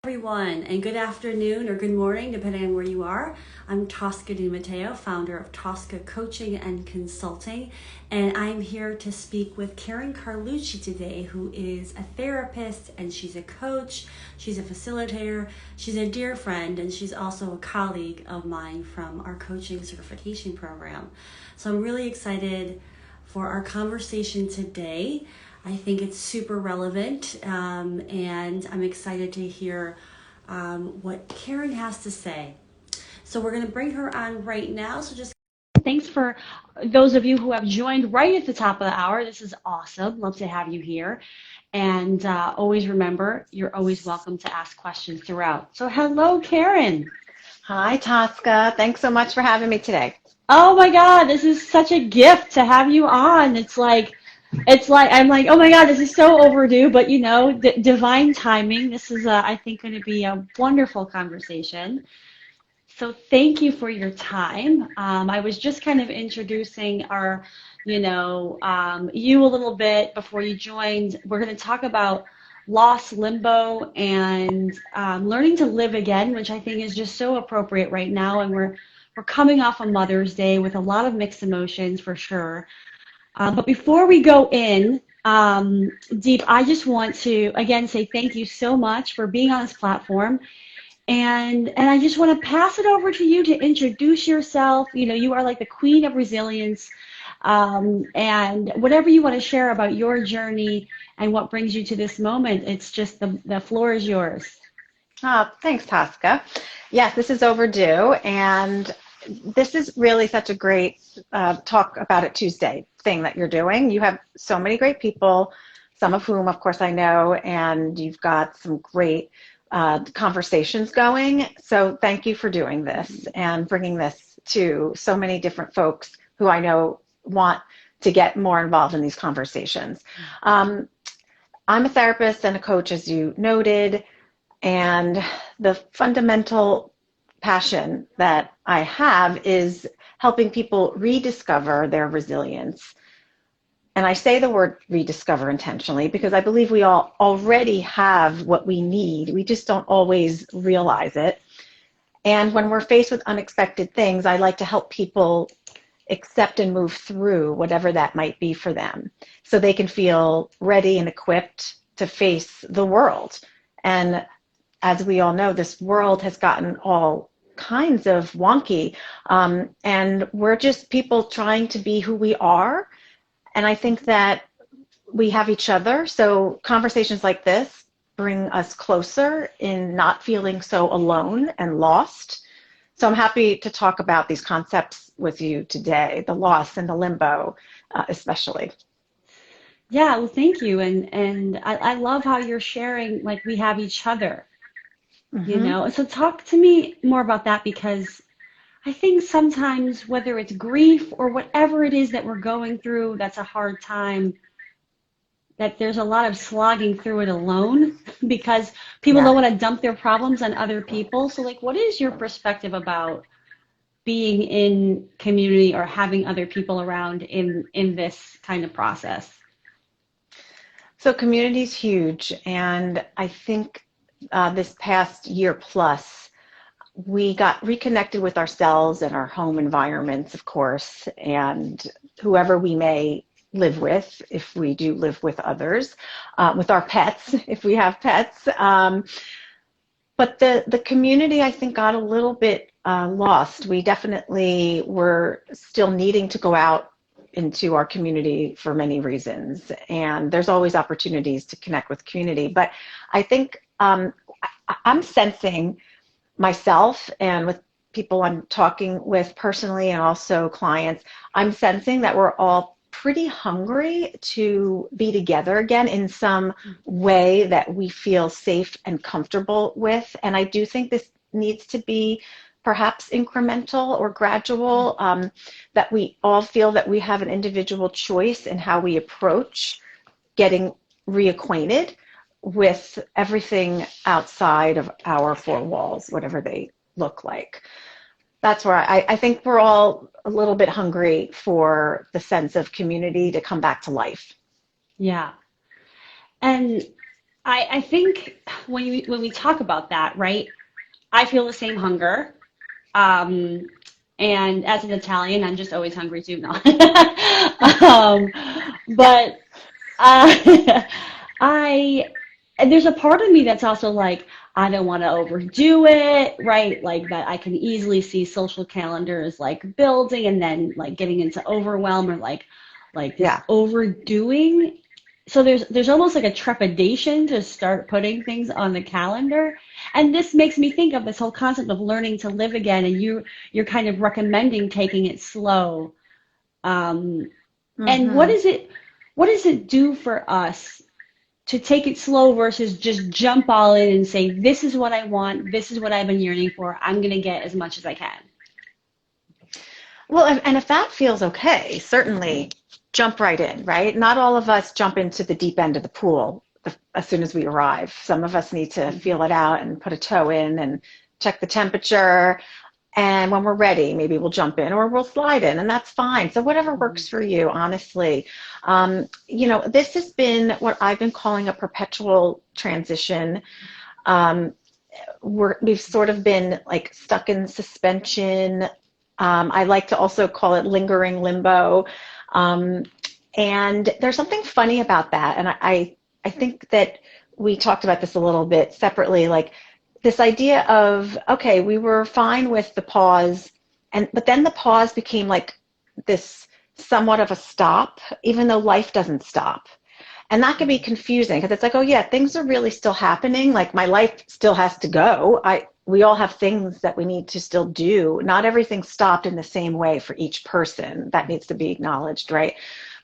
Everyone, and good afternoon or good morning, depending on where you are. I'm Taska Mateo, founder of Taska Coaching and Consulting, and I'm here to speak with Karen Carlucci today, who is a therapist and she's a coach, she's a facilitator, she's a dear friend, and she's also a colleague of mine from our coaching certification program. So I'm really excited for our conversation today. I think it's super relevant, and I'm excited to hear what Karen has to say. So we're going to bring her on right now. So just thanks for those of you who have joined right at the top of the hour. This is awesome. Love to have you here. And always remember, you're always welcome to ask questions throughout. So hello, Karen. Hi, Taska. Thanks so much for having me today. Oh my God, this is such a gift to have you on. It's like I'm like, oh my God, this is so overdue, but divine timing. This is, I think, going to be a wonderful conversation. So thank you for your time. I was just kind of introducing you a little bit before you joined. We're going to talk about loss, limbo, and learning to live again, which I think is just so appropriate right now. And we're coming off a Mother's Day with a lot of mixed emotions for sure. But before we go in deep, I just want to again say thank you so much for being on this platform. And I just want to pass it over to you to introduce yourself. You are like the queen of resilience, and whatever you want to share about your journey and what brings you to this moment, it's just the floor is yours. Thanks, Taska. Yes, this is overdue, and this is really such a great Talk About It Tuesday thing that you're doing. You have so many great people, some of whom, of course, I know, and you've got some great conversations going. So thank you for doing this and bringing this to so many different folks who I know want to get more involved in these conversations. Um, I'm a therapist and a coach, as you noted, and the fundamental passion that I have is helping people rediscover their resilience. And I say the word rediscover intentionally because I believe we all already have what we need. We just don't always realize it. And when we're faced with unexpected things, I like to help people accept and move through whatever that might be for them so they can feel ready and equipped to face the world. And as we all know, this world has gotten all kinds of wonky, and we're just people trying to be who we are. And I think that we have each other. So conversations like this bring us closer in not feeling so alone and lost. So I'm happy to talk about these concepts with you today, the loss and the limbo, especially. Yeah, well, thank you, and I love how you're sharing like we have each other. Hmm. So talk to me more about that because I think sometimes whether it's grief or whatever it is that we're going through, that's a hard time, that there's a lot of slogging through it alone because people Yeah. don't want to dump their problems on other people. So like, what is your perspective about being in community or having other people around in this kind of process? So community is huge. And I think this past year plus, we got reconnected with ourselves and our home environments, of course, and whoever we may live with, if we do live with others, with our pets, if we have pets. But the community, I think, got a little bit lost. We definitely were still needing to go out into our community for many reasons, and there's always opportunities to connect with community. But I think I'm sensing myself and with people I'm talking with personally and also clients, I'm sensing that we're all pretty hungry to be together again in some way that we feel safe and comfortable with. And I do think this needs to be perhaps incremental or gradual, that we all feel that we have an individual choice in how we approach getting reacquainted with everything outside of our four walls, whatever they look like. That's where I think we're all a little bit hungry for the sense of community to come back to life. Yeah. And I think when we talk about that, right, I feel the same hunger. Um, and as an Italian, I'm just always hungry too. No. um, Yeah. but I and there's a part of me that's also like, I don't want to overdo it, right? Like that I can easily see social calendars like building and then like getting into overwhelm or like this Yeah. overdoing. So there's almost like a trepidation to start putting things on the calendar. And this makes me think of this whole concept of learning to live again, and you're kind of recommending taking it slow. Um, and Hmm. what does it do for us to take it slow versus just jump all in and say, this is what I want, this is what I've been yearning for, I'm going to get as much as I can. Well, and if that feels okay, certainly jump right in, right? Not all of us jump into the deep end of the pool as soon as we arrive. Some of us need to Mhm. feel it out and put a toe in and check the temperature. And when we're ready, maybe we'll jump in or we'll slide in, and that's fine. So, whatever works for you, honestly. This has been what I've been calling a perpetual transition. Um, we've sort of been like stuck in suspension. I like to also call it lingering limbo. Um, and there's something funny about that. And I think that we talked about this a little bit separately, like this idea of, okay, we were fine with the pause, but then the pause became like this somewhat of a stop, even though life doesn't stop. And that can be confusing because it's like, oh yeah, things are really still happening. Like my life still has to go. We all have things that we need to still do. Not everything stopped in the same way for each person. That needs to be acknowledged, right?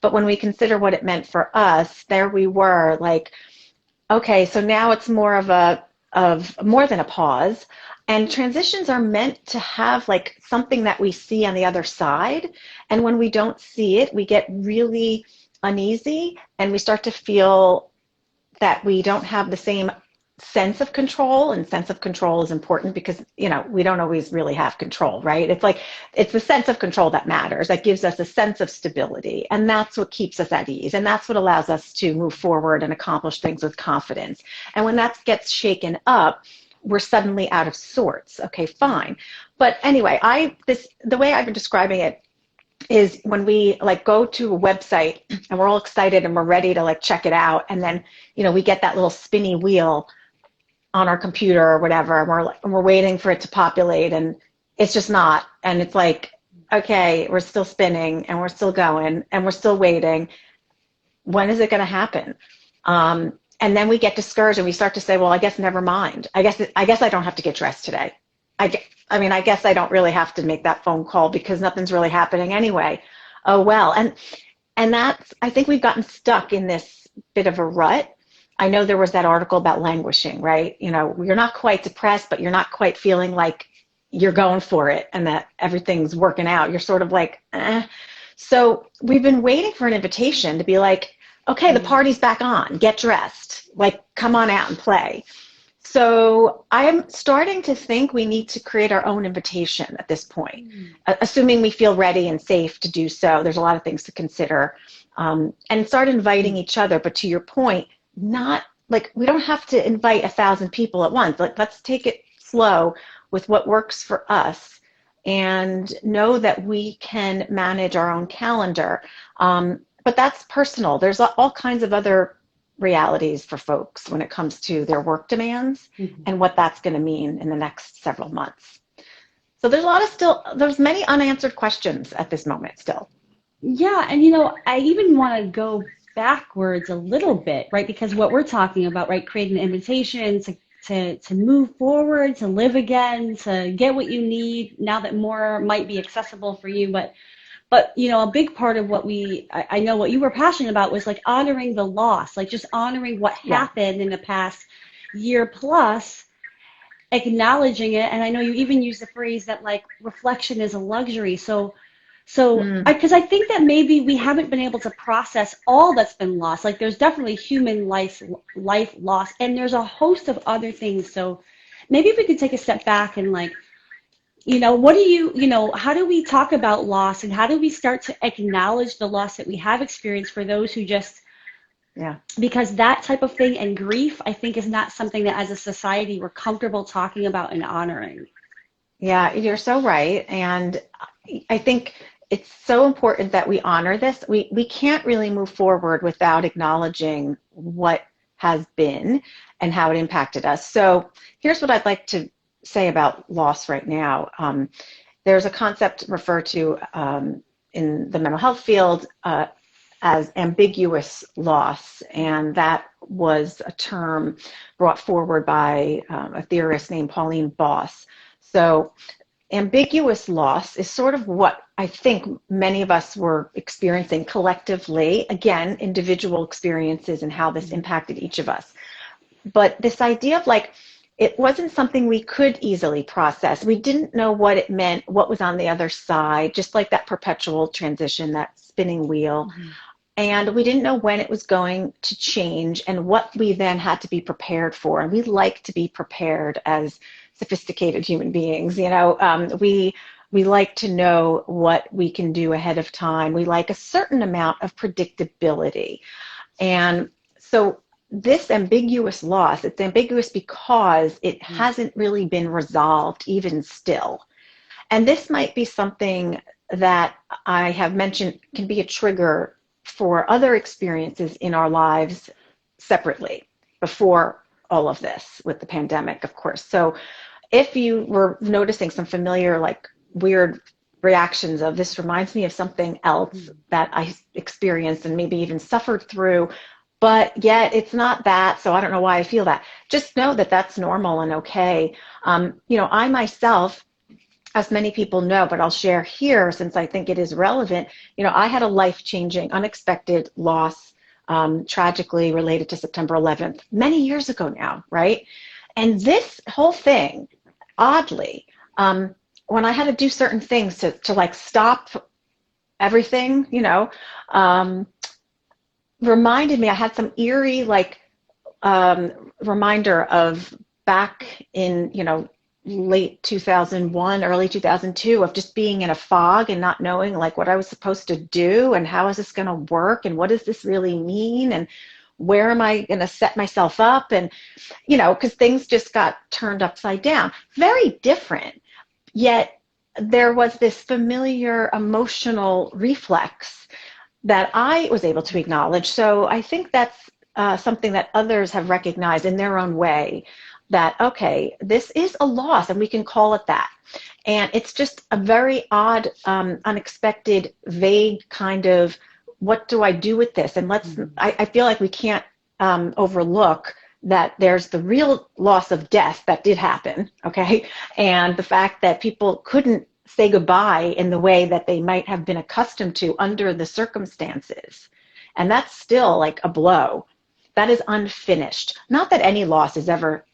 But when we consider what it meant for us, there we were like, okay, so now it's more of more than a pause. And transitions are meant to have like something that we see on the other side. And when we don't see it, we get really uneasy and we start to feel that we don't have the same sense of control. And sense of control is important because we don't always really have control, right? It's like it's the sense of control that matters, that gives us a sense of stability, and that's what keeps us at ease, and that's what allows us to move forward and accomplish things with confidence. And when that gets shaken up, we're suddenly out of sorts. Okay, fine. But anyway, the way I've been describing it is when we like go to a website and we're all excited and we're ready to like check it out, and then we get that little spinny wheel on our computer or whatever, and we're waiting for it to populate, and it's just not, and it's like, okay, we're still spinning and we're still going and we're still waiting. When is it going to happen? And then we get discouraged and we start to say, well, I guess never mind. I guess I don't have to get dressed today. I guess I don't really have to make that phone call because nothing's really happening anyway. Oh well. And that's, I think we've gotten stuck in this bit of a rut. I know there was that article about languishing, right? You're not quite depressed, but you're not quite feeling like you're going for it and that everything's working out. You're sort of like, eh. So we've been waiting for an invitation to be like, okay, the Mm. party's back on, get dressed, like come on out and play. So I'm starting to think we need to create our own invitation at this point, Mm. assuming we feel ready and safe to do so. There's a lot of things to consider, and start inviting each other. But to your point, not like we don't have to invite 1,000 people at once. Like let's take it slow with what works for us, and know that we can manage our own calendar. But that's personal. There's all kinds of other realities for folks when it comes to their work demands Mhm. and what that's going to mean in the next several months. So there's many unanswered questions at this moment still. Yeah, and I even want to go backwards a little bit, right? Because what we're talking about, right, creating an invitation to move forward, to live again, to get what you need now that more might be accessible for you. But a big part of what I know what you were passionate about was like honoring the loss, like just honoring what Yeah. happened in the past year plus, acknowledging it. And I know you even use the phrase that like reflection is a luxury. So Mm, because I think that maybe we haven't been able to process all that's been lost. Like there's definitely human life loss, and there's a host of other things. So maybe if we could take a step back and like, what do how do we talk about loss, and how do we start to acknowledge the loss that we have experienced for those who just Yeah. because that type of thing and grief, I think, is not something that as a society we're comfortable talking about and honoring. Yeah, you're so right. And I think it's so important that we honor this. We can't really move forward without acknowledging what has been and how it impacted us. So here's what I'd like to say about loss right now. There's a concept referred to in the mental health field as ambiguous loss, and that was a term brought forward by a theorist named Pauline Boss. So ambiguous loss is sort of what I think many of us were experiencing collectively. Again, individual experiences and how this impacted each of us. But this idea of like, it wasn't something we could easily process. We didn't know what it meant, what was on the other side, just like that perpetual transition, that spinning wheel. Mm-hmm. And we didn't know when it was going to change and what we then had to be prepared for. And we like to be prepared as sophisticated human beings. We like to know what we can do ahead of time. We like a certain amount of predictability. And so this ambiguous loss, it's ambiguous because it hasn't really been resolved even still. And this might be something that I have mentioned can be a trigger for other experiences in our lives separately before all of this with the pandemic, of course. So if you were noticing some familiar, like weird reactions of this reminds me of something else that I experienced and maybe even suffered through, but yet it's not that, so I don't know why I feel that. Just know that that's normal and okay. I myself, as many people know, but I'll share here since I think it is relevant. I had a life-changing, unexpected loss, tragically related to September 11th, many years ago now, right? And this whole thing, oddly, when I had to do certain things to like stop everything, reminded me, I had some eerie reminder of back in, late 2001, early 2002, of just being in a fog and not knowing like what I was supposed to do and how is this going to work and what does this really mean and where am I going to set myself up, and because things just got turned upside down. Very different, yet there was this familiar emotional reflex that I was able to acknowledge. So I think that's something that others have recognized in their own way, that, okay, this is a loss and we can call it that. And it's just a very odd, unexpected, vague kind of, what do I do with this? And I feel like we can't overlook that there's the real loss of death that did happen, okay? And the fact that people couldn't say goodbye in the way that they might have been accustomed to under the circumstances. And that's still like a blow. That is unfinished. Not that any loss is ever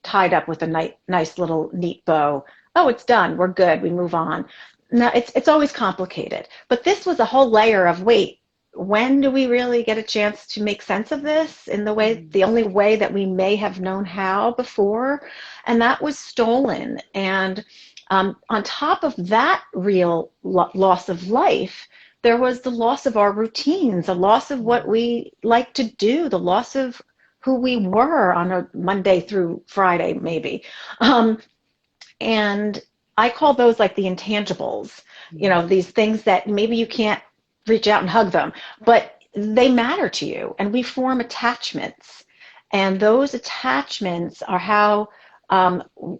tied up with a nice little neat bow. Oh, it's done. We're good. We move on. No, it's always complicated. But this was a whole layer of, wait, when do we really get a chance to make sense of this in the only way that we may have known how before? And that was stolen. And on top of that real loss of life, there was the loss of our routines, the loss of what we like to do, the loss of who we were on a Monday through Friday, maybe. And I call those like the intangibles, these things that maybe you can't reach out and hug them, but they matter to you. And we form attachments. And those attachments are how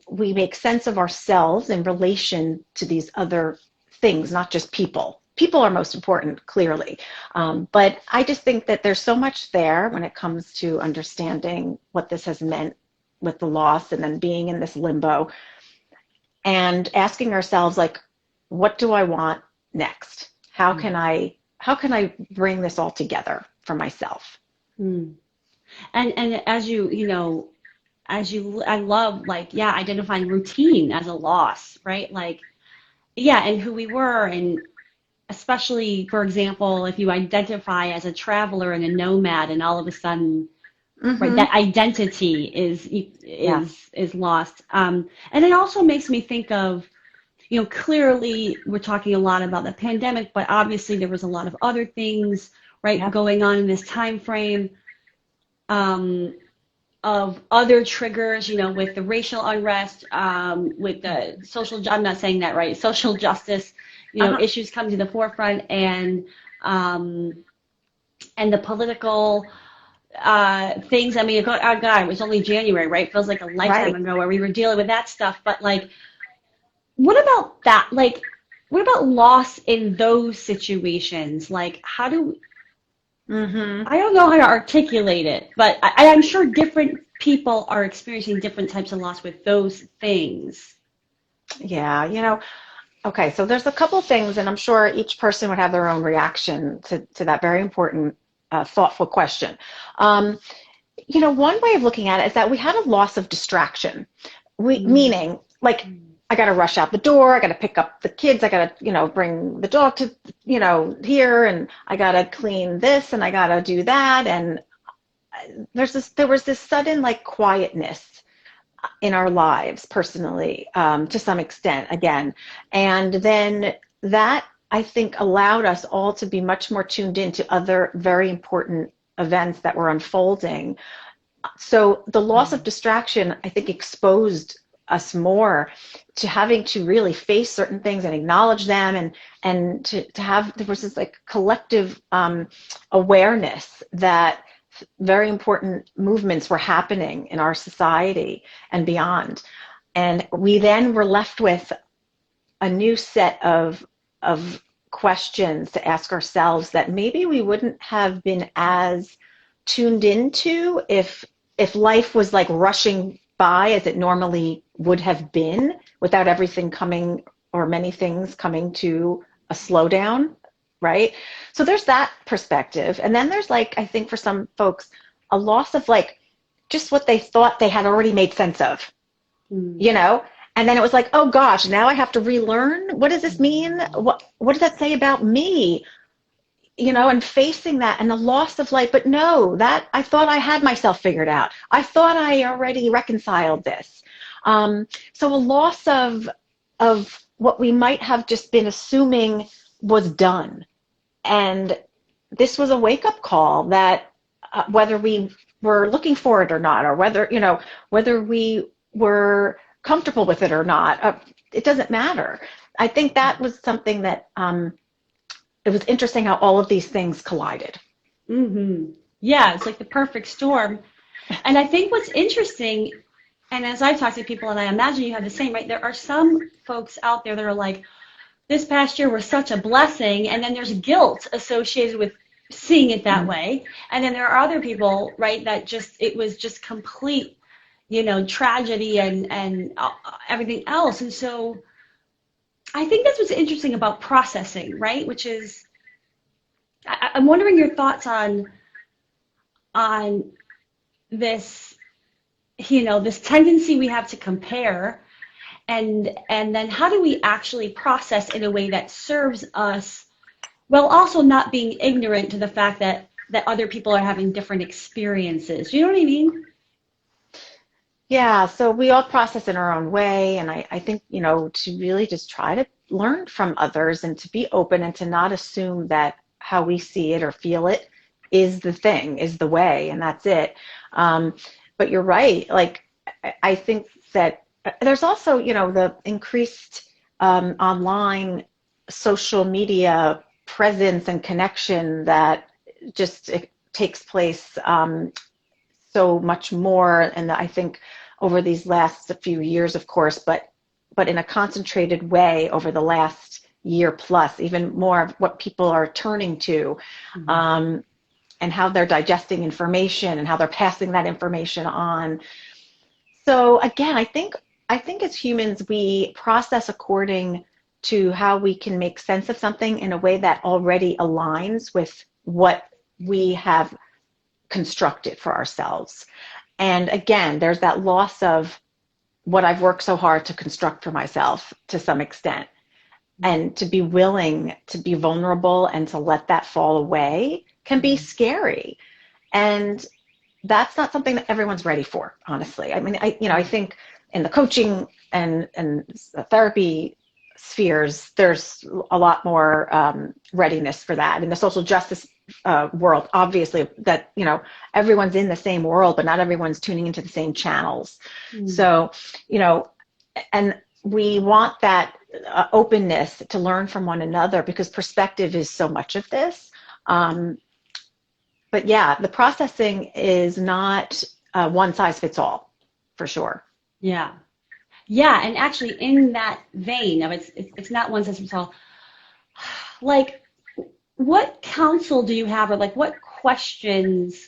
we make sense of ourselves in relation to these other things, not just people. People are most important, clearly. But I just think that there's so much there when it comes to understanding what this has meant with the loss and then being in this limbo and asking ourselves, like, what do I want next? How can I bring this all together for myself? And I love, like, yeah, identifying routine as a loss, right? Like, yeah, and who we were, and especially, for example, if you identify as a traveler and a nomad, and all of a sudden, right, that identity is lost. And it also makes me think of, clearly we're talking a lot about the pandemic, but obviously there was a lot of other things right, Yeah. going on in this time frame, um, of other triggers, with the racial unrest, with the I'm not saying that right, social justice, Uh-huh. issues come to the forefront, um, and the political things. I mean, oh God, it was only January, right? It feels like a lifetime Right. ago where we were dealing with that stuff. But like, what about that? Like, what about loss in those situations? Like, Mm-hmm. I don't know how to articulate it, but I'm sure different people are experiencing different types of loss with those things. Yeah, okay, so there's a couple things, and I'm sure each person would have their own reaction to that very important, thoughtful question. Um, one way of looking at it is that we had a loss of distraction. Mm. Meaning, like, I got to rush out the door, I got to pick up the kids, I got to, bring the dog to, here, and I got to clean this, and I got to do that, and there was this sudden like quietness in our lives personally, to some extent again, and then that I think allowed us all to be much more tuned into other very important events that were unfolding. So the loss of distraction, I think, exposed us more to having to really face certain things and acknowledge them, and to have, there was this like collective awareness that very important movements were happening in our society and beyond. And we then were left with a new set of questions to ask ourselves that maybe we wouldn't have been as tuned into if life was like rushing by as it normally would have been, without everything coming, or many things coming to a slowdown, right? So there's that perspective. And then there's, like, I think for some folks, a loss of like just what they thought they had already made sense of, Mm. you know? And then it was like, oh gosh, now I have to relearn. What does this mean? What does that say about me? And facing that and the loss of life. But no, that I thought I had myself figured out. I thought I already reconciled this. So a loss of what we might have just been assuming was done. And this was a wake up call that, whether we were looking for it or not, or whether we were comfortable with it or not, it doesn't matter. I think that was something that, it was interesting how all of these things collided. Mm-hmm. Yeah, it's like the perfect storm. And I think what's interesting, and as I talk to people, and I imagine you have the same, right? There are some folks out there that are like, this past year was such a blessing, and then there's guilt associated with seeing it that Mm. way. And then there are other people, right, that it was just complete, tragedy and everything else. And so I think that's what's interesting about processing, right? Which is, I'm wondering your thoughts on this, this tendency we have to compare, and then how do we actually process in a way that serves us, while also not being ignorant to the fact that other people are having different experiences. Do you know what I mean? Yeah, so we all process in our own way. And I think, to really just try to learn from others and to be open and to not assume that how we see it or feel it is the thing, is the way, and that's it. Um, but you're right. Like, I think that there's also, the increased, online social media presence and connection that just it takes place, so much more. And I think over these last few years, of course, but in a concentrated way over the last year plus, even more of what people are turning to, Mm-hmm. um, and how they're digesting information and how they're passing that information on. So again, I think as humans we process according to how we can make sense of something in a way that already aligns with what we have constructed for ourselves. And again, there's that loss of what I've worked so hard to construct for myself to some extent. And to be willing to be vulnerable and to let that fall away can be scary. And that's not something that everyone's ready for, honestly. I mean, I think in the coaching and therapy spheres, there's a lot more, readiness for that. In the social justice world. Obviously, that, you know, everyone's in the same world, but not everyone's tuning into the same channels. So, you know, and we want that openness to learn from one another, because perspective is so much of this. But yeah, the processing is not one size fits all, for sure. Yeah. Yeah, and actually in that vein of it's not one size fits all. Like, what counsel do you have, or like what questions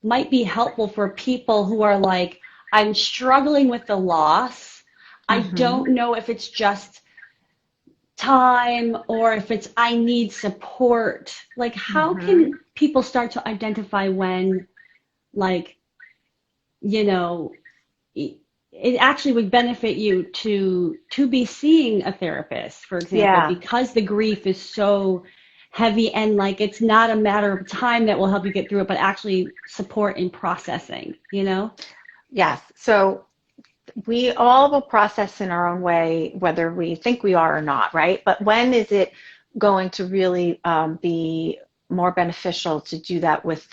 might be helpful for people who are like, I'm struggling with the loss. I Mm-hmm. don't know if it's just time or if it's I need support. Like, how Mm-hmm. can people start to identify when, like, you know, it actually would benefit you to be seeing a therapist, for example, Yeah. because the grief is so heavy, and like it's not a matter of time that will help you get through it, but actually support in processing, you know? Yes. So we all will process in our own way, whether we think we are or not, right? But when is it going to really be more beneficial to do that with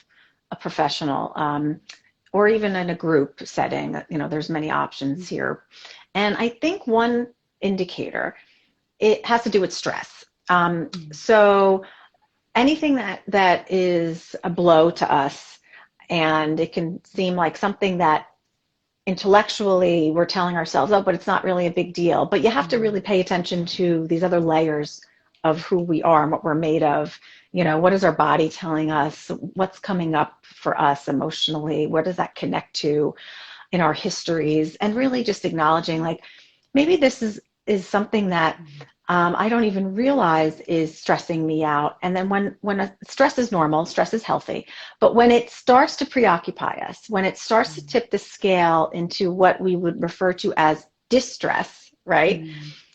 a professional, or even in a group setting? You know, there's many options here. And I think one indicator, it has to do with stress. So anything that is a blow to us, and it can seem like something that intellectually we're telling ourselves, oh, but it's not really a big deal. But you have to really pay attention to these other layers of who we are and what we're made of. You know, what is our body telling us? What's coming up for us emotionally? Where does that connect to in our histories? And really just acknowledging, like, maybe this is something that I don't even realize is stressing me out. And then when stress is normal, stress is healthy, but when it starts to preoccupy us, when it starts to tip the scale into what we would refer to as distress, right?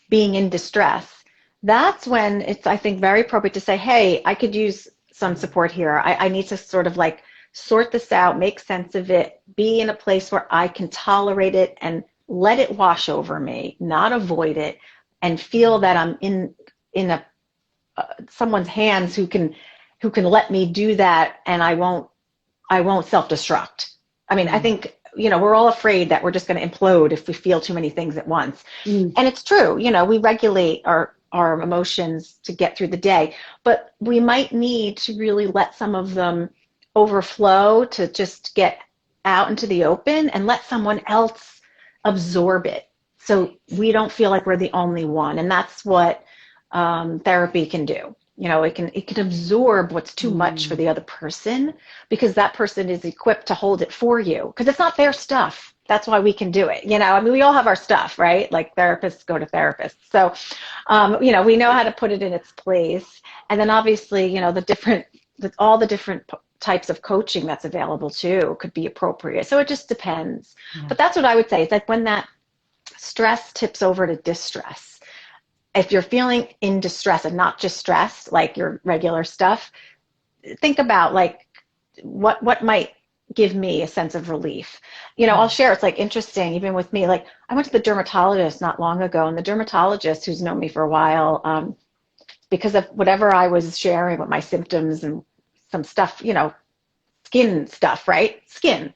Being in distress, that's when it's, I think, very appropriate to say, hey, I could use some support here. I need to sort of like sort this out, make sense of it, be in a place where I can tolerate it and let it wash over me, not avoid it, and feel that I'm in a someone's hands who can let me do that, and I won't self-destruct. I mean, I think, you know, we're all afraid that we're just going to implode if we feel too many things at once. And it's true, you know, we regulate our emotions to get through the day, but we might need to really let some of them overflow to just get out into the open and let someone else absorb it, so we don't feel like we're the only one. And that's what therapy can do. You know, it can absorb what's too much for the other person, because that person is equipped to hold it for you, because it's not their stuff. That's why we can do it. You know, I mean, we all have our stuff, right? Like, therapists go to therapists. So, you know, we know how to put it in its place. And then obviously, you know, all the different types of coaching that's available too could be appropriate. So it just depends. But that's what I would say, is that when that stress tips over to distress, if you're feeling in distress and not just stressed, like your regular stuff, think about, like, what might give me a sense of relief. You know, I'll share, it's like interesting, even with me, like, I went to the dermatologist not long ago, and the dermatologist, who's known me for a while, because of whatever I was sharing with my symptoms and some stuff, you know, skin stuff, right? Skin.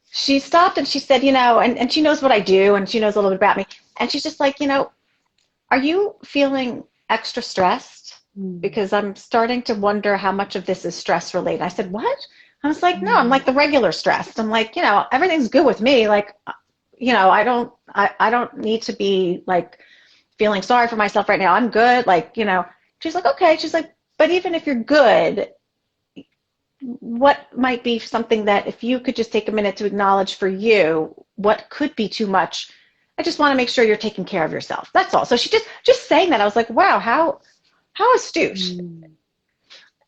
She stopped and she said, you know, and she knows what I do, and she knows a little bit about me. And she's just like, you know, are you feeling extra stressed? Because I'm starting to wonder how much of this is stress related. I said, what? I was like, no, I'm like the regular stressed. I'm like, you know, everything's good with me. Like, you know, I don't need to be like feeling sorry for myself right now. I'm good. Like, you know, she's like, okay. She's like, but even if you're good, what might be something that, if you could just take a minute to acknowledge for you, what could be too much? I just want to make sure you're taking care of yourself. That's all. So she just saying that, I was like, wow, how astute,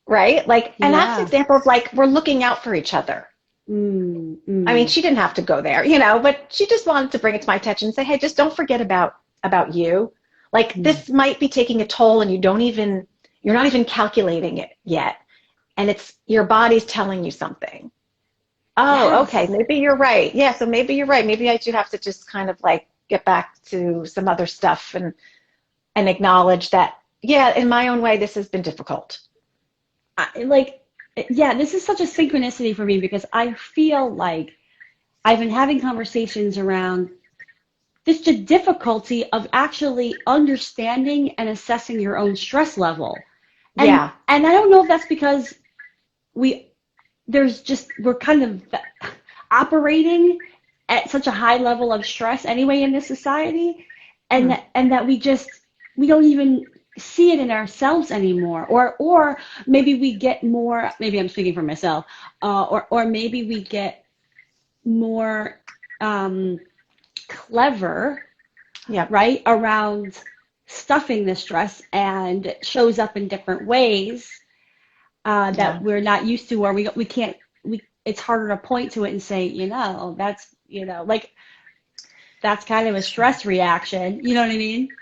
right? Like, and that's an Yeah. example of, like, we're looking out for each other. I mean, she didn't have to go there, you know, but she just wanted to bring it to my attention and say, hey, just don't forget about you. Like, this might be taking a toll, and you're not even calculating it yet. And it's your body's telling you something. Oh, Yes. okay, maybe you're right. Yeah, so maybe you're right. Maybe I do have to just kind of like get back to some other stuff and acknowledge that, yeah, in my own way, this has been difficult. like, yeah, this is such a synchronicity for me because I feel like I've been having conversations around this the difficulty of actually understanding and assessing your own stress level. Yeah. And I don't know if that's because we we're kind of operating at such a high level of stress anyway in this society, Hmm. and that we don't even see it in ourselves anymore, or maybe we get more, maybe I'm speaking for myself, or maybe we get more um, clever, Yep. right, around stuffing the stress, and it shows up in different ways that Yeah. we're not used to, or we can't, it's harder to point to it and say, that's, like, that's kind of a stress reaction. You know what I mean?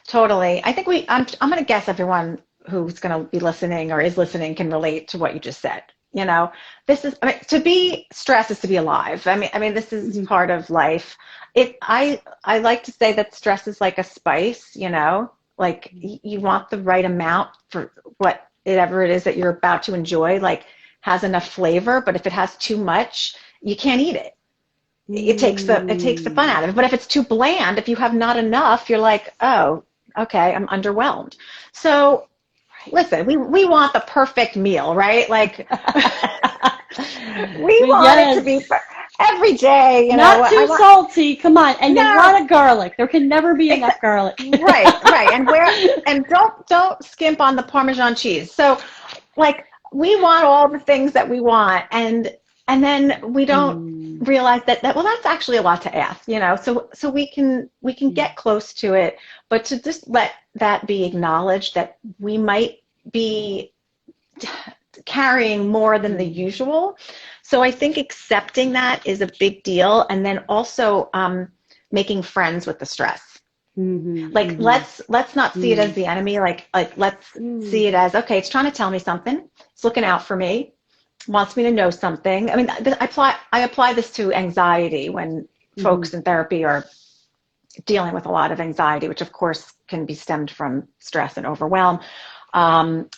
Totally. I think I'm going to guess everyone who's going to be listening or is listening can relate to what you just said. You know, I mean, to be stressed is to be alive. I mean, this is Hmm. part of life. I like to say that stress is like a spice, like you want the right amount for whatever it is that you're about to enjoy, like has enough flavor, but if it has too much, you can't eat it. It takes the fun Mm. out of it. But if it's too bland, if you have not enough, you're like, oh, okay, I'm underwhelmed. So listen, we want the perfect meal, right? Like we want it to Yes. be every day, Not I too want salty. Come on. And a no, lot of garlic. There can never be enough garlic. right. And don't skimp on the Parmesan cheese. So like we want all the things that we want, and then we don't Mm. realize that well, that's actually a lot to ask, so we can get close to it, but to just let that be acknowledged that we might be carrying more than the Mm. usual. So I think accepting that is a big deal, and then also making friends with the stress. Mhm. Like Mhm. let's not see it as Mm. the enemy. Like let's Mm. see it as, okay, it's trying to tell me something. It's looking out for me, wants me to know something. I mean, I apply this to anxiety when Mhm. folks in therapy are dealing with a lot of anxiety, which of course can be stemmed from stress and overwhelm. Um,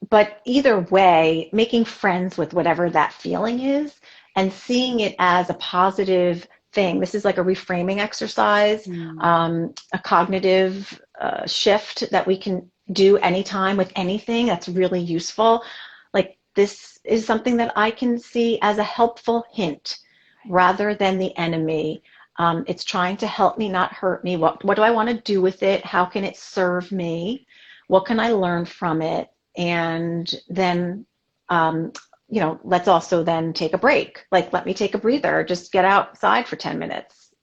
but either way, making friends with whatever that feeling is and seeing it as a positive thing. This is like a reframing exercise, Mm. a cognitive shift that we can do anytime with anything that's really useful. Like this is something that I can see as a helpful hint rather than the enemy. It's trying to help me, not hurt me. What do I want to do with it? How can it serve me? What can I learn from it? And then um, let's also then take a break. Like, let me take a breather, just get outside for 10 minutes,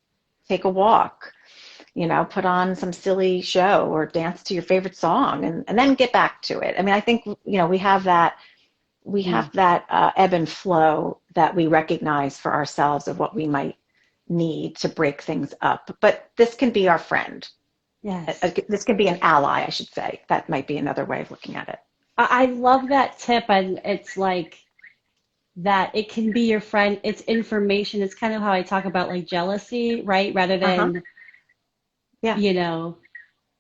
take a walk, put on some silly show or dance to your favorite song, and then get back to it. I mean, I think we Mm. have that ebb and flow that we recognize for ourselves of what we might need to break things up. But this can be our friend. Yes. This can be an ally, I should say. That might be another way of looking at it. I love that tip, and it's like that it can be your friend. It's information. It's kind of how I talk about like jealousy, right? Rather Uh-huh. than, Yeah. you know,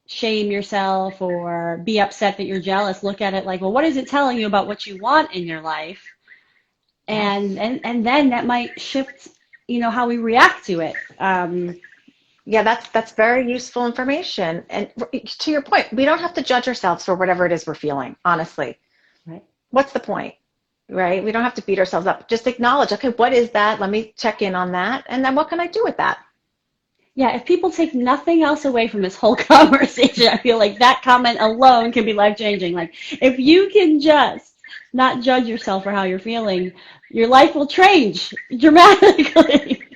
shame yourself or be upset that you're jealous. Look at it like, well, what is it telling you about what you want in your life? And Yes. and then that might shift, how we react to it. Yeah, that's very useful information. And to your point, we don't have to judge ourselves for whatever it is we're feeling, honestly. Right. What's the point? Right? We don't have to beat ourselves up. Just acknowledge, okay, what is that? Let me check in on that. And then what can I do with that? Yeah, if people take nothing else away from this whole conversation, I feel like that comment alone can be life changing. Like, if you can just not judge yourself for how you're feeling, your life will change dramatically.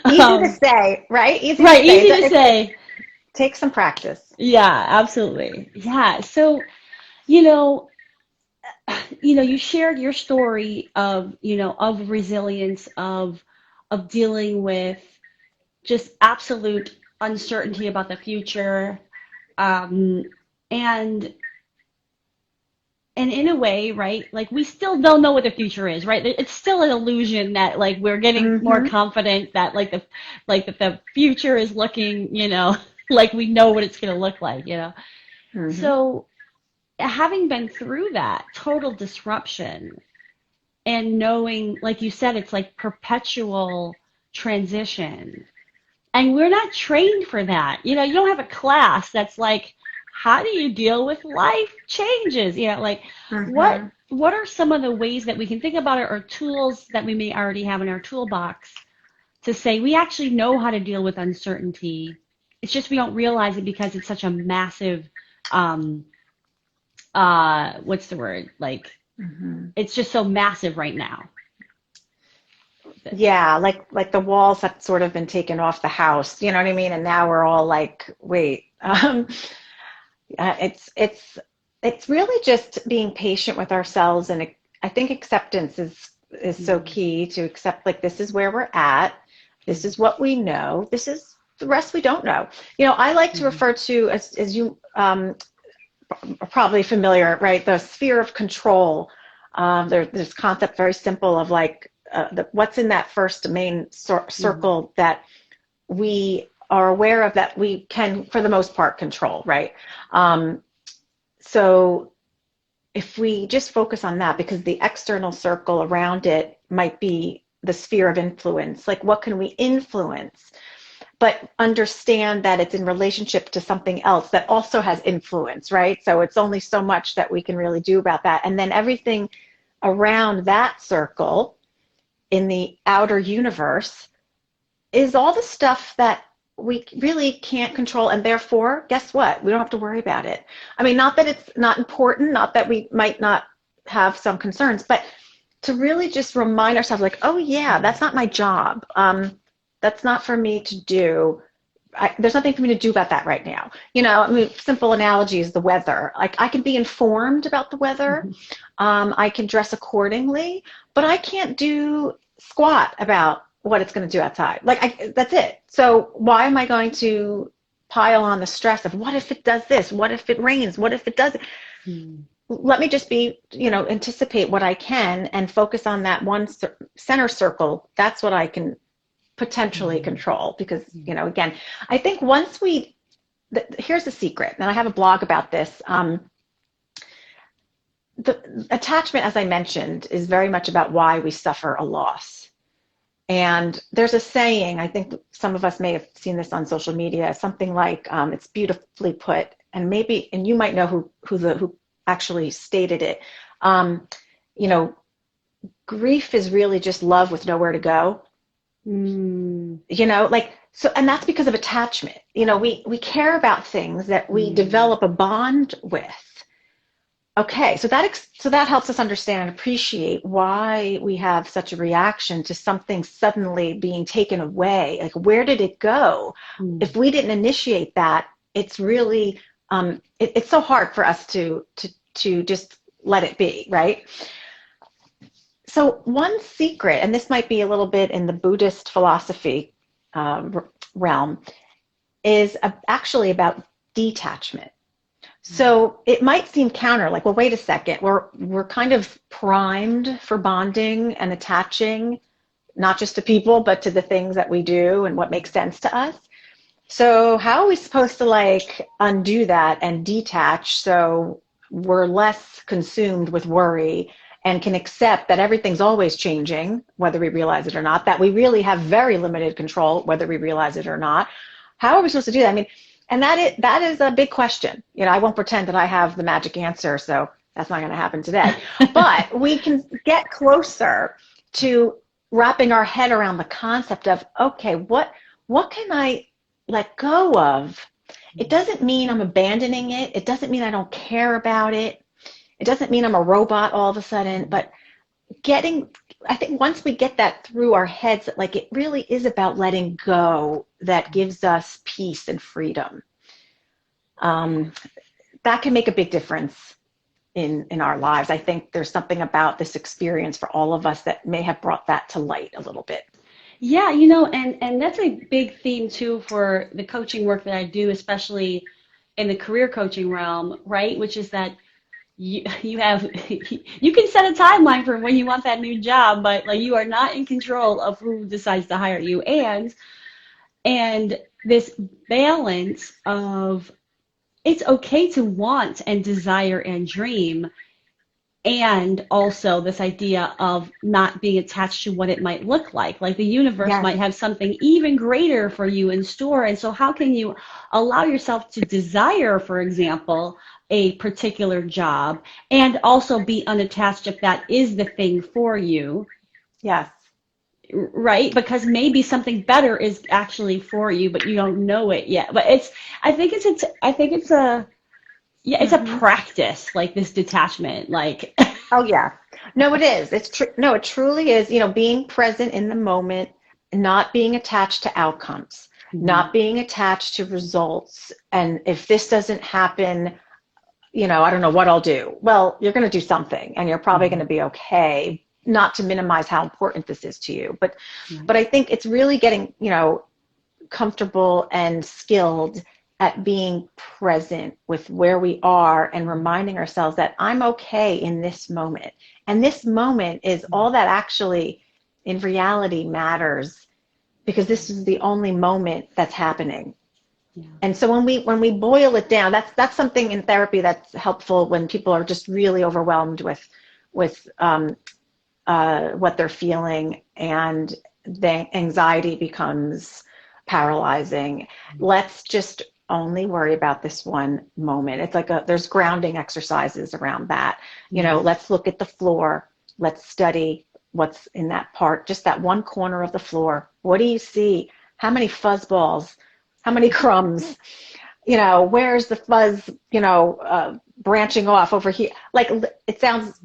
Easy to um, say, right? Easy to right, say. easy to say. It takes some practice. Yeah, absolutely. Yeah. So, you know, you shared your story of, of resilience, of dealing with just absolute uncertainty about the future. Um, and and in a way, right, like we still don't know what the future is, right? It's still an illusion that like we're getting more Mm-hmm. confident that that the future is looking, like we know what it's going to look like. Mm-hmm. So having been through that total disruption and knowing, like you said, it's like perpetual transition. And we're not trained for that. You know, you don't have a class that's like, how do you deal with life changes? You know, like what Mm-hmm. what are some of the ways that we can think about it, or tools that we may already have in our toolbox to say we actually know how to deal with uncertainty. It's just we don't realize it because it's such a massive um what's the word? Like Mm-hmm. it's just so massive right now. Yeah, like the walls have sort of been taken off the house, you know what I mean? And now we're all like, wait, it's really just being patient with ourselves, and I think acceptance is so Mm, key, to accept like this is where we're at, this mm, is what we know, this is the rest we don't know. You know, I like to mm, refer to, as you are probably familiar, right? The sphere of control. There's this concept very simple of like what's in that first main mm, circle that we are aware of, that we can, for the most part, control, right? Um, so if we just focus on that, because the external circle around it might be the sphere of influence, like what can we influence? But understand that it's in relationship to something else that also has influence, right? So it's only so much that we can really do about that. And then everything around that circle in the outer universe is all the stuff that we really can't control. And therefore, guess what? We don't have to worry about it. I mean, not that it's not important, not that we might not have some concerns, but to really just remind ourselves, like, oh, yeah, mm, that's not my job. That's not for me to do. There's nothing for me to do about that right now. You know, I mean, simple analogy is the weather. Like, I can be informed about the weather. mhm, I can dress accordingly, but I can't do squat about what it's going to do outside. Like, that's it. So why am I going to pile on the stress of what if it does this? What if it rains? What if it doesn't? mm, Let me just be, anticipate what I can and focus on that one center circle. That's what I can potentially mm, control, because, mm, again, I think once here's the secret, and I have a blog about this. The attachment, as I mentioned, is very much about why we suffer a loss. And there's a saying, I think some of us may have seen this on social media, something like, it's beautifully put, and you might know who actually stated it. Um, you know, grief is really just love with nowhere to go. mm, Like, so, and that's because of attachment. We care about things that we mm, develop a bond with. Okay, so that helps us understand and appreciate why we have such a reaction to something suddenly being taken away. Like, where did it go? mm, If we didn't initiate that, it's really it's so hard for us to just let it be, right? So one secret, and this might be a little bit in the Buddhist philosophy realm, is actually about detachment. mm, So it might seem counter, like, well, wait a second, we're kind of primed for bonding and attaching, not just to people, but to the things that we do and what makes sense to us. So how are we supposed to like undo that and detach so we're less consumed with worry and can accept that everything's always changing, whether we realize it or not, that we really have very limited control, whether we realize it or not? How are we supposed to do that? I mean, and that is a big question. I won't pretend that I have the magic answer, so that's not going to happen today. But we can get closer to wrapping our head around the concept of, okay, what can I let go of? It mm. doesn't mean I'm abandoning it. It doesn't mean I don't care about it. It doesn't mean I'm a robot all of a sudden, Mm. but I think once we get that through our heads, that like it really is about letting go, that gives us peace and freedom. Um, that can make a big difference in our lives. I think there's something about this experience for all of us that may have brought that to light a little bit. Yeah, and that's a big theme too for the coaching work that I do, especially in the career coaching realm, right? Which is that you have you can set a timeline for when you want that new job, but like you are not in control of who decides to hire you. And this balance of it's okay to want and desire and dream, and also this idea of not being attached to what it might look like. Like the universe Yes. might have something even greater for you in store. And so how can you allow yourself to desire, for example, a particular job and also be unattached if that is the thing for you, Yes. right? Because maybe something better is actually for you, but you don't know it yet. But it's, I think it's a, yeah, it's a Hmm. practice, like this detachment, like, Oh yeah. No, it is. It's true. No, it truly is, being present in the moment, not being attached to outcomes, Mhm. not being attached to results. And if this doesn't happen, I don't know what I'll do. Well, you're going to do something and you're probably going to Mhm. be okay, not to minimize how important this is to you. But Right. I think it's really getting, comfortable and skilled at being present with where we are and reminding ourselves that I'm okay in this moment. And this moment is all that actually in reality matters, because this is the only moment that's happening. Yeah. And so when we boil it down, that's something in therapy that's helpful when people are just really overwhelmed with what they're feeling, and the anxiety becomes paralyzing. Let's just only worry about this one moment. It's like there's grounding exercises around that. Yes. Let's look at the floor. Let's study what's in that part, just that one corner of the floor. What do you see? How many fuzz balls? How many crumbs? Where's the fuzz, branching off over here? Like, it sounds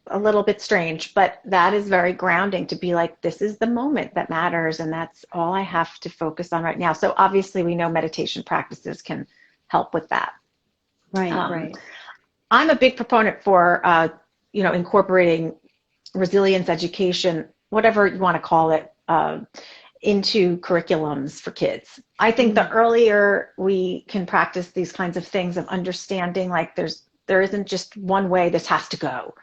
a little bit strange, but that is very grounding to be like, this is the moment that matters, and that's all I have to focus on right now. So obviously, we know meditation practices can help with that. Right, Um, right. I'm a big proponent for, incorporating resilience education, whatever you want to call it, into curriculums for kids. I think the Mm, earlier we can practice these kinds of things of understanding, like there isn't just one way this has to go.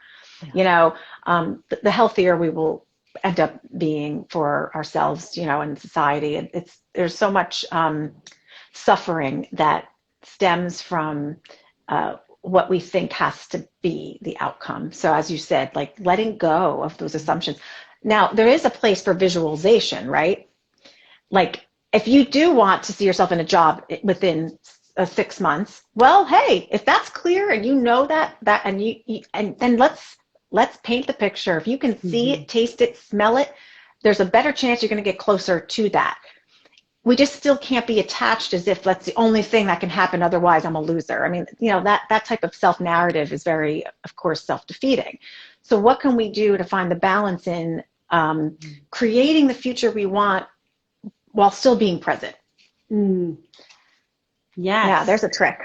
yeah. The healthier we will end up being for ourselves, and society. There's so much suffering that stems from what we think has to be the outcome. So as you said, like letting go of those assumptions. Now, there is a place for visualization, right? Like, if you do want to see yourself in a job within 6 months, well, hey, if that's clear and you know that and and then let's paint the picture. If you can see Hmm. it, taste it, smell it, there's a better chance you're going to get closer to that. We just still can't be attached as if that's the only thing that can happen, otherwise I'm a loser. I mean, that type of self narrative is very, of course, self-defeating. So what can we do to find the balance in creating the future we want while still being present? Mm, Yeah, yes. there's a trick.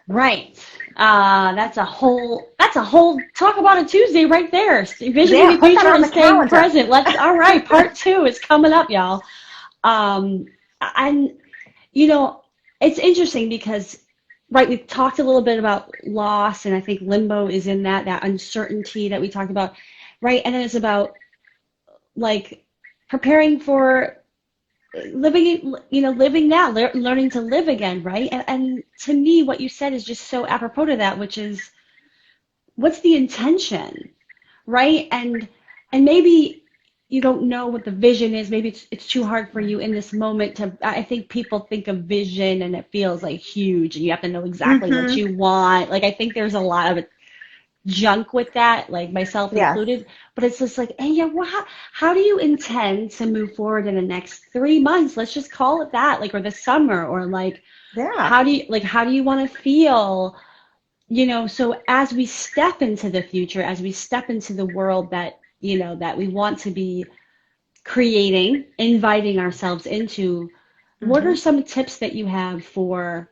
Right. That's a whole talk about a Tuesday right there. Envisioning Yeah, the put that future on and the staying calendar. present. All right, part two is coming up, y'all. Um, and you know, it's interesting because, right, we've talked a little bit about loss, and I think limbo is in that uncertainty that we talked about, right? And then it's about like preparing for living, living now, learning to live again, right? And to me, what you said is just so apropos to that, which is what's the intention, right? And maybe you don't know what the vision is. Maybe it's too hard for you in this moment to. I think people think of vision and it feels like huge, and you have to know exactly what Mm-hmm. you want. Like I think there's a lot of junk with that, like myself Yes. included. But it's just like, hey, yeah, well, how do you intend to move forward in the next 3 months? Let's just call it that, like, or the summer, or like, Yeah. how do you want to feel? So as we step into the future, as we step into the world that, that we want to be creating, inviting ourselves into, what are Mm-hmm. some tips that you have for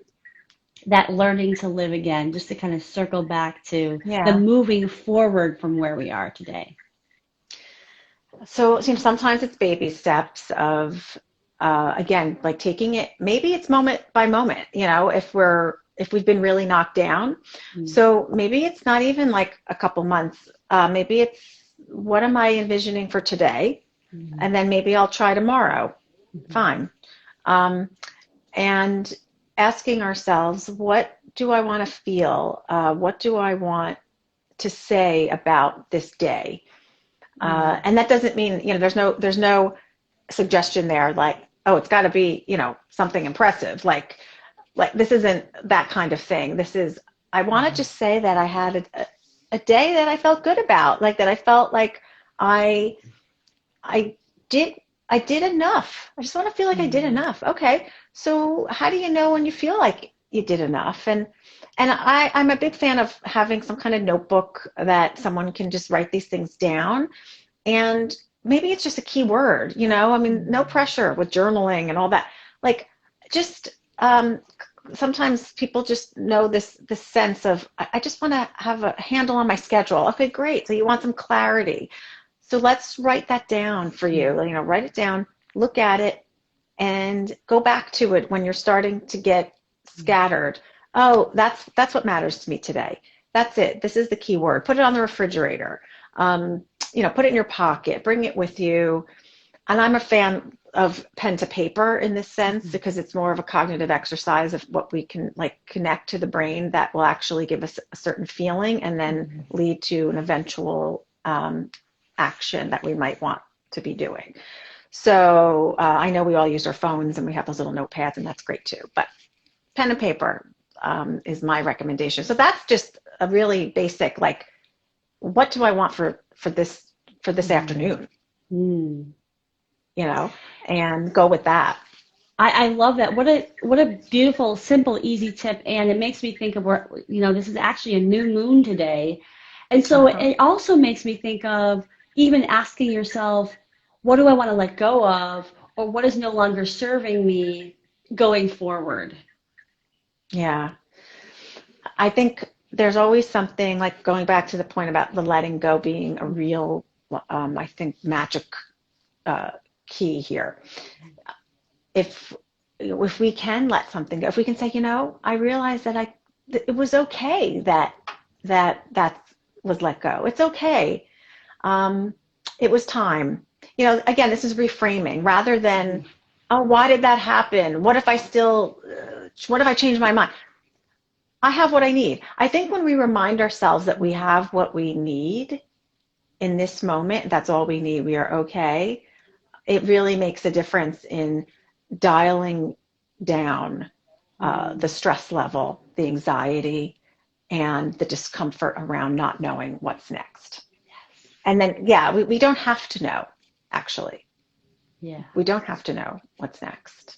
that learning to live again, just to kind of circle back to the Yeah. moving forward from where we are today? So, sometimes it's baby steps of, again, like taking it, maybe it's moment by moment, if we've been really knocked down. Mm-hmm. So maybe it's not even like a couple months. Maybe it's, what am I envisioning for today? And then maybe I'll try tomorrow. Fine. Um, and asking ourselves, what do I want to feel? What do I want to say about this day? And that doesn't mean, there's no suggestion there like, oh, it's got to be, something impressive. Like this isn't that kind of thing. This is, I want to just say that I had a day that I felt good about, like that I felt like I I did I did enough. I just want to feel like I did enough. Okay. So how do you know when you feel like you did enough? And I'm a big fan of having some kind of notebook that someone can just write these things down. And maybe it's just a key word, I mean, no pressure with journaling and all that. Like just sometimes people just know this sense of I just want to have a handle on my schedule. Okay, great. So you want some clarity. So let's write that down for you. Write it down, look at it, and go back to it when you're starting to get scattered. Oh, that's what matters to me today. That's it. This is the key word. Put it on the refrigerator. Put it in your pocket. Bring it with you. And I'm a fan of pen to paper in this sense because it's more of a cognitive exercise of what we can like connect to the brain that will actually give us a certain feeling and then lead to an eventual action that we might want to be doing. So I know we all use our phones and we have those little notepads, and that's great too. But pen and paper is my recommendation. So that's just a really basic, like, what do I want for this afternoon? And go with that. I love that. What a beautiful, simple, easy tip. And it makes me think of where, this is actually a new moon today. And so it also makes me think of even asking yourself, what do I want to let go of? Or what is no longer serving me going forward? Yeah. I think there's always something, like going back to the point about the letting go being a real, I think, magic key here. If we can let something go, if we can say, I realize that it was okay that was let go. It's okay. It was time. Again, this is reframing rather than, oh, why did that happen? What if I change my mind? I have what I need. I think when we remind ourselves that we have what we need in this moment, that's all we need, we are okay, it really makes a difference in dialing down the stress level, the anxiety, and the discomfort around not knowing what's next. Yes. And then, we don't have to know, actually. Yeah. We don't have to know what's next.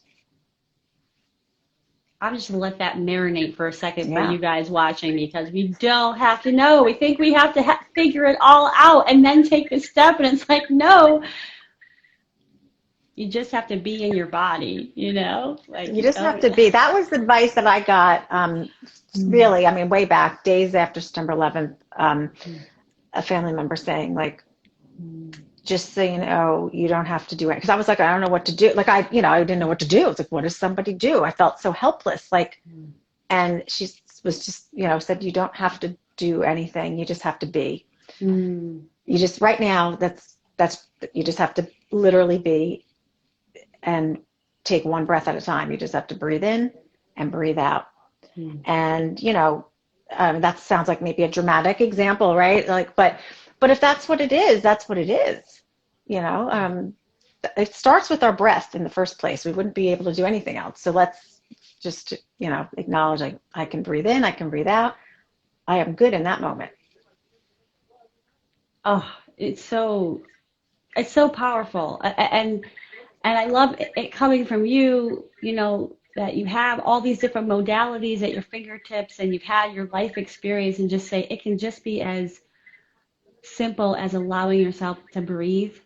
I'm just going to let that marinate for a second for you guys watching, because we don't have to know. We think we have to figure it all out and then take the step. And it's like, no, you just have to be in your body, Like you just have to be. That was advice that I got really, way back, days after September 11th, a family member saying, like, just so you know, you don't have to do it. Because I was like, I don't know what to do. Like, I didn't know what to do. It's like, what does somebody do? I felt so helpless. Like, and she was just, said, you don't have to do anything. You just have to be. You just, right now, you just have to literally be and take one breath at a time. You just have to breathe in and breathe out. And, that sounds like maybe a dramatic example, right? Like, but if that's what it is, that's what it is. It starts with our breath in the first place. We wouldn't be able to do anything else. So let's just, acknowledge I can breathe in, I can breathe out. I am good in that moment. Oh, it's so powerful. And I love it coming from you, that you have all these different modalities at your fingertips and you've had your life experience, and just say it can just be as simple as allowing yourself to breathe,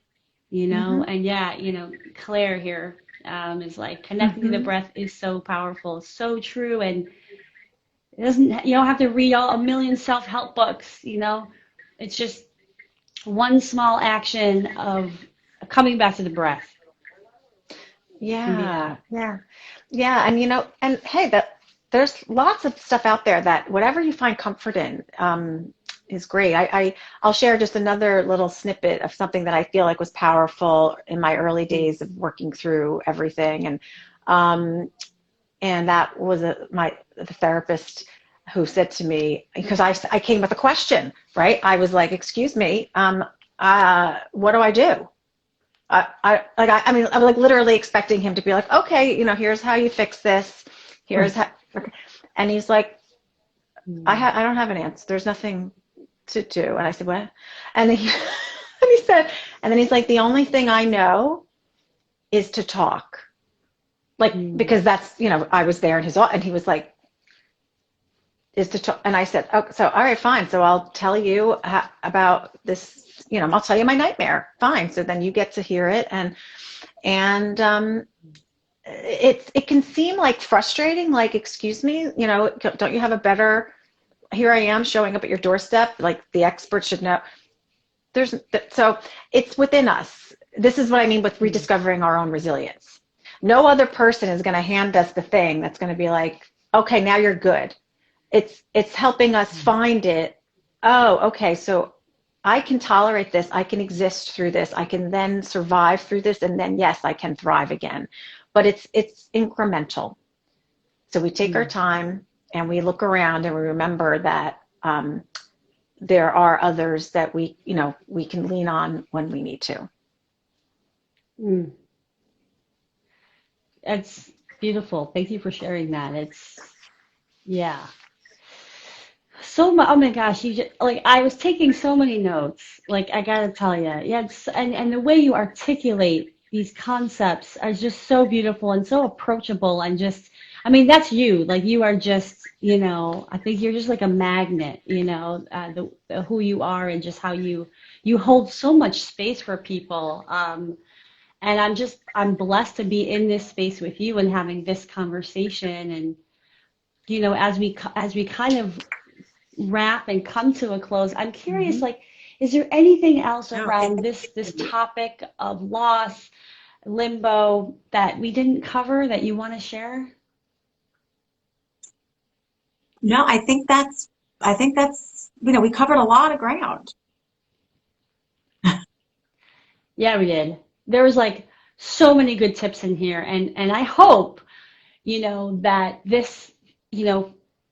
and Claire here is like, connecting to the breath is so powerful, so true. And you don't have to read a million self-help books, it's just one small action of coming back to the breath. Yeah. And and hey, there's lots of stuff out there that whatever you find comfort in is great. I'll share just another little snippet of something that I feel like was powerful in my early days of working through everything. And And that was the therapist who said to me, because I came with a question, right? I was like, excuse me, what do I do? I mean, I'm like literally expecting him to be like, okay, here's how you fix this. Here's how, okay. And he's like, I don't have an answer. There's nothing to do. And I said, what? And then and then he's like, the only thing I know is to talk. Like, because that's, I was there and he was like, is to talk. And I said, oh, so, all right, fine. So I'll tell you about this, I'll tell you my nightmare. Fine. So then you get to hear it. And it can seem like frustrating, like, excuse me, don't you have a better, here I am showing up at your doorstep, like the expert should know. So it's within us. This is what I mean with rediscovering our own resilience. No other person is going to hand us the thing that's going to be like, okay, now you're good. It's helping us find it. Oh, okay, so I can tolerate this. I can exist through this. I can then survive through this, and then yes, I can thrive again. But it's incremental. So we take our time and we look around and we remember that there are others that we can lean on when we need to. It's beautiful. Thank you for sharing that. Yeah. So oh my gosh, you just, like, I was taking so many notes. Like, I gotta tell you, yeah, and the way you articulate these concepts are just so beautiful and so approachable and just, I mean, that's you. Like, you are just, I think you're just like a magnet, the who you are and just how you hold so much space for people. And I'm blessed to be in this space with you and having this conversation. And, as we kind of wrap and come to a close, I'm curious, like, is there anything else around this topic of loss, limbo, that we didn't cover that you want to share? No, I think that's, we covered a lot of ground. Yeah, we did. There was like so many good tips in here, and I hope, that this,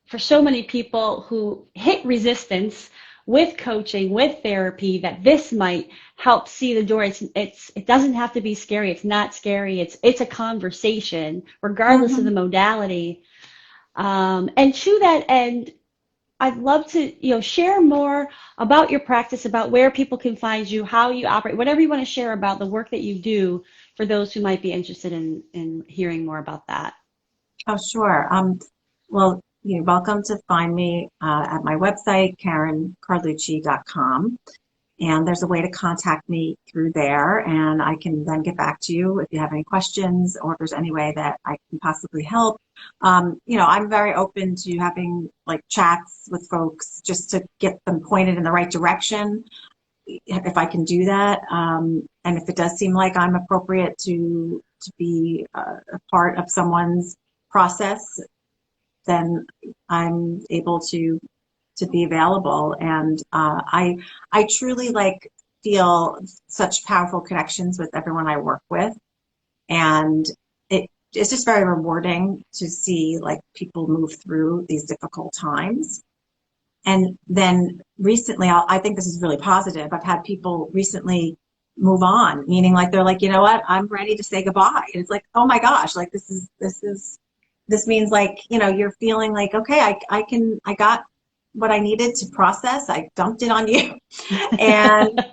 for so many people who hit resistance with coaching, with therapy, that this might help see the door. It doesn't have to be scary. It's not scary. It's a conversation, regardless of the modality. And to that end, I'd love to, share more about your practice, about where people can find you, how you operate, whatever you want to share about the work that you do for those who might be interested in hearing more about that. Oh, sure. Well, you're welcome to find me at my website, KarenCarlucci.com. And there's a way to contact me through there, and I can then get back to you if you have any questions or if there's any way that I can possibly help. I'm very open to having like chats with folks just to get them pointed in the right direction, if I can do that. And if it does seem like I'm appropriate to be a part of someone's process, then I'm able to be available. And I truly feel such powerful connections with everyone I work with, and it's just very rewarding to see like people move through these difficult times. And then recently, I think this is really positive. I've had people recently move on, meaning like they're like, you know what, I'm ready to say goodbye. And it's like, oh my gosh, like this means like, you're feeling like, okay, I got what I needed to process. I dumped it on you. And,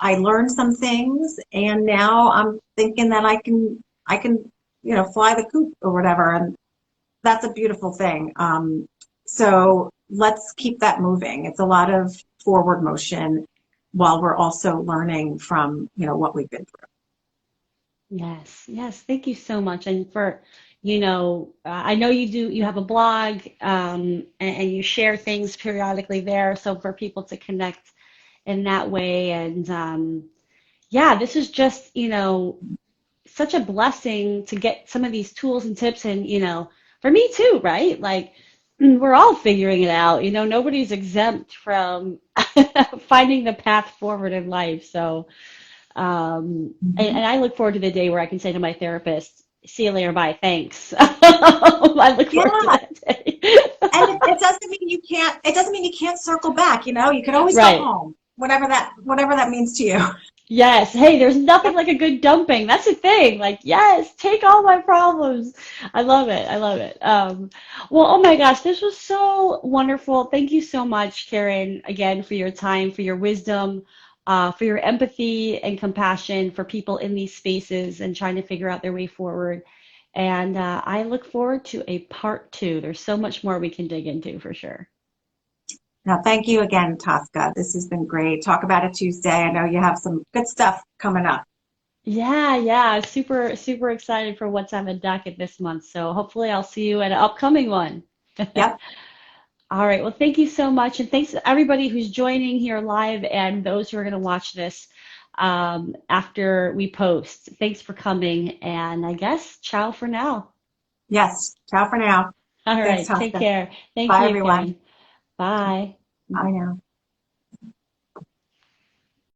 I learned some things, and now I'm thinking that I can, fly the coop or whatever. And that's a beautiful thing. So let's keep that moving. It's a lot of forward motion while we're also learning from, what we've been through. Yes, yes. Thank you so much. And for, I know you have a blog, and you share things periodically there. So for people to connect in that way. And yeah, this is just, such a blessing to get some of these tools and tips. And, for me too, right? Like, we're all figuring it out. Nobody's exempt from finding the path forward in life. So, and I look forward to the day where I can say to my therapist, See you later. Bye. Thanks. I look forward to Yeah. that day. And it doesn't mean you can't, it doesn't mean you can't circle back, you know, you can always go Right. home, whatever that means to you. Yes. Hey, there's nothing like a good dumping. That's the thing. Like, yes, take all my problems. I love it. I love it. Well, oh my gosh, this was so wonderful. Thank you so much, Karen, again, for your time, for your wisdom, for your empathy and compassion for people in these spaces and trying to figure out their way forward. And I look forward to a part two. There's so much more we can dig into for sure. Now, thank you again, Taska. This has been great. Talk about it Tuesday. I know you have some good stuff coming up. Yeah, yeah, super, super excited for what's on the docket this month. So hopefully I'll see you at an upcoming one. Yep. All right. Well, thank you so much. And thanks to everybody who's joining here live and those who are going to watch this after we post. Thanks for coming. And I guess ciao for now. Yes. Ciao for now. All Thanks, right. Take Taska. care. Thank Bye, you, everyone. Karen. Bye. Bye now.